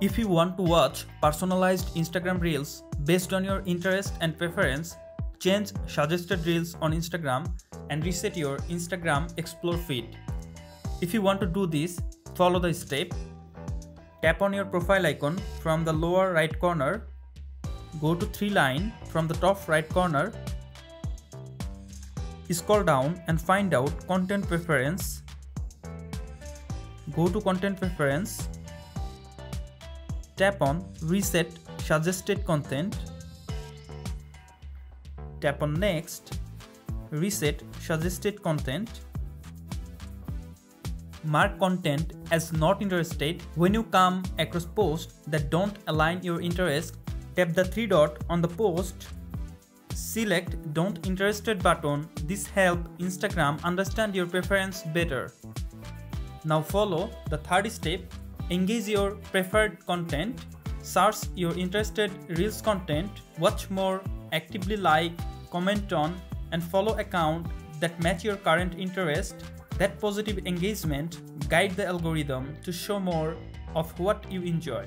If you want to watch personalized Instagram Reels based on your interest and preference, change suggested Reels on Instagram and reset your Instagram Explore feed. If you want to do this, follow the step. Tap on your profile icon from the lower right corner. Go to 3 line from the top right corner. Scroll down and find out Content Preference. Go to Content Preference. Tap on Reset Suggested Content. Tap on Next. Reset Suggested Content. Mark content as not interested. When you come across posts that don't align your interest, tap the 3 dot on the post. Select Don't Interested button. This helps Instagram understand your preference better. Now follow the third step. Engage your preferred content. Search your interested Reels content. Watch more, actively like, comment on, and follow accounts that match your current interest. That positive engagement guides the algorithm to show more of what you enjoy.